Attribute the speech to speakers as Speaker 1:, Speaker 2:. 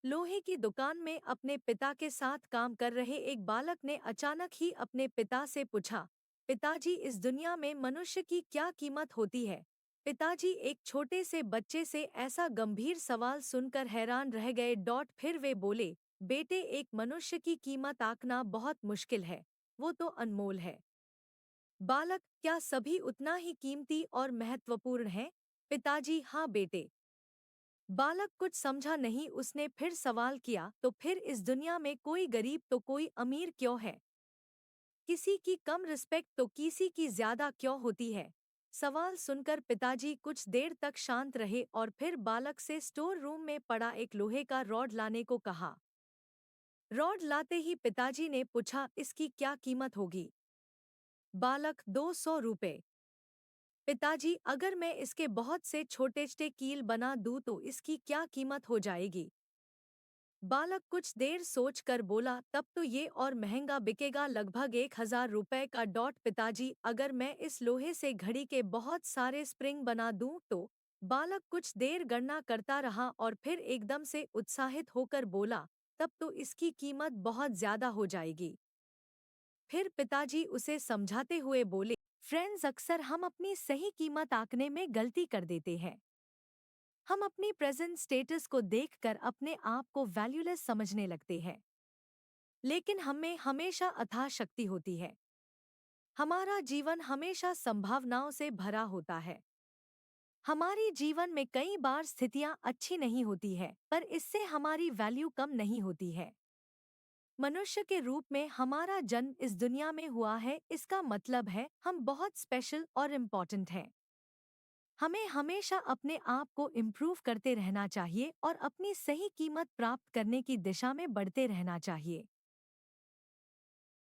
Speaker 1: लोहे की दुकान में अपने पिता के साथ काम कर रहे एक बालक ने अचानक ही अपने पिता से पूछा, पिताजी, इस दुनिया में मनुष्य की क्या कीमत होती है? पिताजी एक छोटे से बच्चे से ऐसा गंभीर सवाल सुनकर हैरान रह गए। फिर वे बोले, बेटे, एक मनुष्य की कीमत आंकना बहुत मुश्किल है, वो तो अनमोल है। बालक, क्या सभी उतना ही कीमती और महत्वपूर्ण है? पिताजी, हाँ बेटे। बालक कुछ समझा नहीं। उसने फिर सवाल किया, तो फिर इस दुनिया में कोई गरीब तो कोई अमीर क्यों है? किसी की कम रिस्पेक्ट तो किसी की ज्यादा क्यों होती है? सवाल सुनकर पिताजी कुछ देर तक शांत रहे और फिर बालक से स्टोर रूम में पड़ा एक लोहे का रॉड लाने को कहा। रॉड लाते ही पिताजी ने पूछा, इसकी क्या कीमत होगी? बालक, 200 रुपए। पिताजी, अगर मैं इसके बहुत से छोटे छोटे कील बना दूं तो इसकी क्या कीमत हो जाएगी? बालक कुछ देर सोचकर बोला, तब तो ये और महंगा बिकेगा, लगभग 1000 रुपए का। पिताजी, अगर मैं इस लोहे से घड़ी के बहुत सारे स्प्रिंग बना दूं तो? बालक कुछ देर गणना करता रहा और फिर एकदम से उत्साहित होकर बोला, तब तो इसकी कीमत बहुत ज्यादा हो जाएगी। फिर पिताजी उसे समझाते हुए बोले, फ्रेंड्स, अक्सर हम अपनी सही कीमत आंकने में गलती कर देते हैं। हम अपनी प्रेजेंट स्टेटस को देखकर अपने आप को वैल्यूलेस समझने लगते हैं। लेकिन हमें हमेशा अथाह शक्ति होती है। हमारा जीवन हमेशा संभावनाओं से भरा होता है। हमारी जीवन में कई बार स्थितियां अच्छी नहीं होती है, पर इससे हमारी वैल्यू कम नहीं होती है। मनुष्य के रूप में हमारा जन्म इस दुनिया में हुआ है, इसका मतलब है हम बहुत स्पेशल और इम्पोर्टेंट हैं। हमें हमेशा अपने आप को इम्प्रूव करते रहना चाहिए और अपनी सही कीमत प्राप्त करने की दिशा में बढ़ते रहना चाहिए।